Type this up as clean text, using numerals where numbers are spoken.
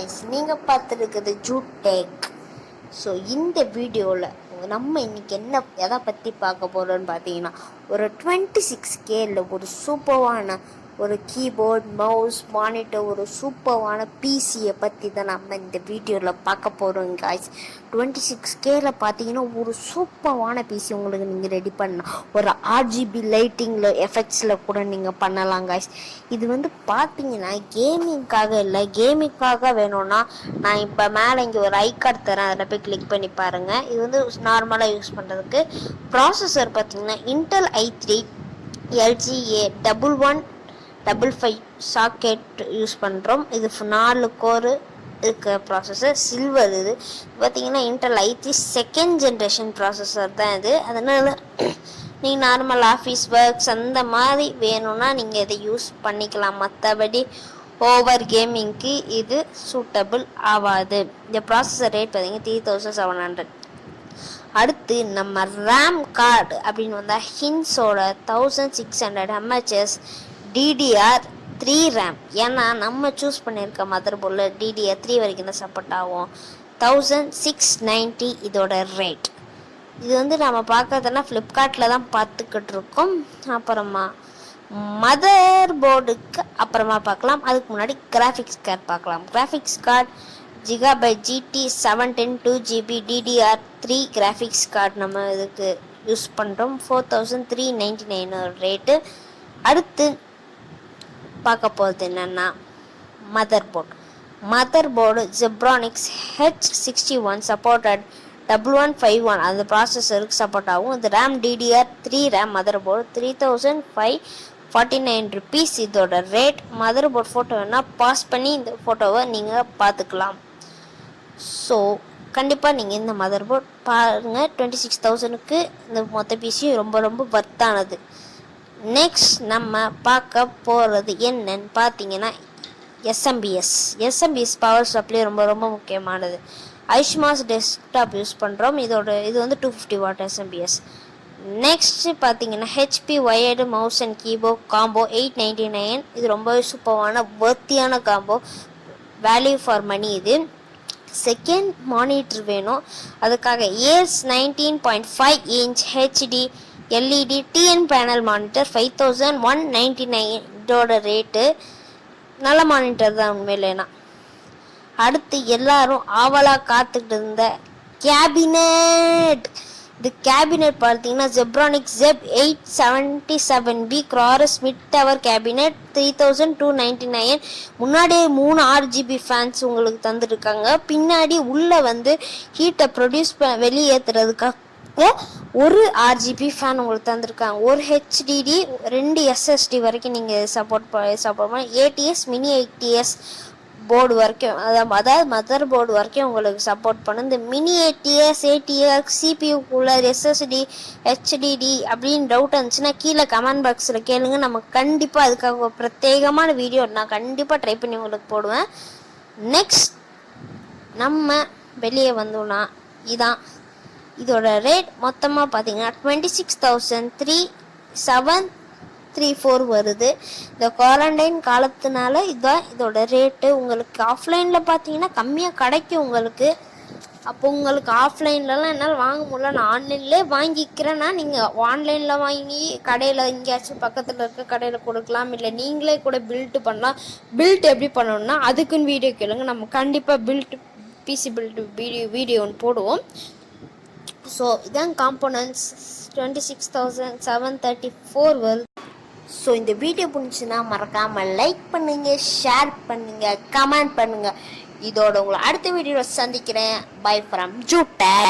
guys, நீங்கள் பார்த்துருக்குது ஜூடெக். So இந்த வீடியோவில் நம்ம இன்னைக்கு எதை பற்றி பார்க்க போகிறோன்னு பார்த்தீங்கன்னா, ஒரு 26Kல ஒரு சூப்பரான ஒரு கீபோர்ட், மவுஸ், மானிட்டர், ஒரு சூப்பரான பிசியை பற்றி தான் நம்ம இந்த வீடியோவில் பார்க்க போகிறோம் guys. 26Kல பார்த்தீங்கன்னா ஒரு சூப்பரான பிசி உங்களுக்கு நீங்கள் ரெடி பண்ணலாம். ஒரு RGB லைட்டிங்கில் எஃபெக்ட்ஸில் கூட நீங்கள் பண்ணலாம் guys. இது வந்து பார்த்தீங்கன்னா கேமிங்காக இல்லை, கேமிங்காக வேணும்னா நான் இப்போ மேலே இங்கே ஒரு ஐகார்டு தரேன், அதில் போய் கிளிக் பண்ணி பாருங்கள். இது வந்து நார்மலாக யூஸ் பண்ணுறதுக்கு. ப்ராசஸர் பார்த்தீங்கன்னா Intel i3 LGA 1155 socket use பண்ணுறோம். இது 4 கோரு இருக்க ப்ராசஸர், சில்வர். இது பார்த்தீங்கன்னா Intel i3 second generation processor தான் இது. அதனால் நீங்கள் நார்மல் ஆஃபீஸ் ஒர்க்ஸ் அந்த மாதிரி வேணும்னா நீங்கள் இதை யூஸ் பண்ணிக்கலாம். மற்றபடி ஓவர் கேமிங்க்கு இது சூட்டபிள் ஆகாது. இந்த ப்ராசஸர் ரேட் பார்த்தீங்கன்னா 3700. அடுத்து நம்ம ரேம் கார்டு அப்படின்னு வந்தால் ஹின்ஸோட 1600 mHz DDR3 ரேம். ஏன்னா நம்ம சூஸ் பண்ணியிருக்க மதர் போர்டில் DDR3 வரைக்கும் தான் சப்போர்ட் ஆகும். 1690 இதோட ரேட். இது வந்து நம்ம பார்க்கறதுனா ஃப்ளிப்கார்ட்டில் தான் பார்த்துக்கிட்டு இருக்கோம். அப்புறமா மதர் போர்டுக்கு அப்புறமா பார்க்கலாம். அதுக்கு முன்னாடி கிராஃபிக்ஸ் கார்டு பார்க்கலாம். Graphics card GB GT 710 2GB DDR3 graphics card நம்ம இதுக்கு யூஸ் பண்ணுறோம். 4399 ரேட்டு. அடுத்து பார்க்க போகிறது என்னென்னா mother board Zebronics H61 supported 1151 அந்த ப்ராசஸருக்கு சப்போர்ட் ஆகும். இது RAM DDR3 RAM mother board 3549 rupees இதோட ரேட். மதர் போர்டு ஃபோட்டோ வேணால் பாஸ் பண்ணி இந்த ஃபோட்டோவை நீங்கள் பார்த்துக்கலாம். ஸோ கண்டிப்பாக நீங்கள் இந்த மதர் போர்ட் பாருங்கள். 26,000க்கு இந்த மொத்த பிசியும் ரொம்ப ரொம்ப வர்த்தானது. நெக்ஸ்ட் நம்ம பார்க்க போகிறது என்னன்னு பார்த்தீங்கன்னா எஸ்எம்பிஎஸ் பவர் சப்ளை ரொம்ப ரொம்ப முக்கியமானது. ஐஷ்மாஸ் டெஸ்க்டாப் யூஸ் பண்ணுறோம். இது வந்து 250 வாட் எஸ்எம்பிஎஸ். நெக்ஸ்ட் பார்த்தீங்கன்னா HP wired mouse and keyboard combo 899. இது ரொம்பவே சூப்பரான வர்த்தியான காம்போ, வேல்யூ ஃபார் மணி. இது செகண்ட் மானிட்டர் வேணும், அதுக்காக Acer 19.5 inch HD LED TN panel monitor 5199 இதோட ரேட்டு. நல்ல மானிட்டர் தான் உண்மையிலேனா. அடுத்து எல்லாரும் ஆவலாக காத்துக்கிட்டு இருந்த கேபினெட். இது கேபினெட் பார்த்தீங்கன்னா ஜெப்ரானிக்ஸ் ZEB 877B க்ராரஸ் மிட் டவர் கேபினெட் 3299. முன்னாடியே 3 RGB ஃபேன்ஸ் உங்களுக்கு தந்துருக்காங்க. பின்னாடி உள்ளே வந்து ஹீட்டை ப்ரொடியூஸ் வெளியேற்றுறதுக்காக ஒரு RGB ஃபேன் உங்களுக்கு தந்துருக்காங்க. ஒரு HDD 2 SSD வரைக்கும் நீங்கள் சப்போர்ட் பண்ண ATS மினி ATS போர்டு வரைக்கும், அதாவது மதர் போர்டு வரைக்கும் உங்களுக்கு சப்போர்ட் பண்ணும். இந்த mini ATS CPU cooler SSD HDD அப்படின்னு டவுட் இருந்துச்சுன்னா கீழே கமெண்ட் பாக்ஸில் கேளுங்க. நம்ம கண்டிப்பாக அதுக்காக ஒரு பிரத்யேகமான வீடியோ நான் கண்டிப்பாக ட்ரை பண்ணி உங்களுக்கு போடுவேன். நெக்ஸ்ட் நம்ம வெளியே வந்தோம்னா இதோட ரேட் மொத்தமாக பார்த்தீங்கன்னா 26,734 வருது. இந்த குவாரண்டைன் காலத்தினால இதுதான் இதோட ரேட்டு. உங்களுக்கு ஆஃப்லைனில் பார்த்தீங்கன்னா கம்மியாக கிடைக்கும் உங்களுக்கு. அப்போ உங்களுக்கு ஆஃப்லைன்லலாம் என்னால் வாங்க முடியல, நான் ஆன்லைன்லேயே வாங்கிக்கிறேன்னா நீங்கள் ஆன்லைனில் வாங்கி கடையில் எங்கேயாச்சும் பக்கத்தில் இருக்க கடையில் கொடுக்கலாம். இல்லை நீங்களே கூட பில்ட்டு பண்ணலாம். பில்ட் எப்படி பண்ணணும்னா அதுக்குன்னு வீடியோ கேளுங்க, நம்ம கண்டிப்பாக பிசி பில்ட் வீடியோ ஒன்று போடுவோம். ஸோ இதான் காம்போனன்ட்ஸ் 26,734 வருது. ஸோ இந்த வீடியோ பிடிச்சுன்னா மறக்காமல் லைக் பண்ணுங்கள், ஷேர் பண்ணுங்கள், கமெண்ட் பண்ணுங்கள். இதோட உங்களை அடுத்த வீடியோவில் சந்திக்கிறேன். Bye from ஜூடெக்.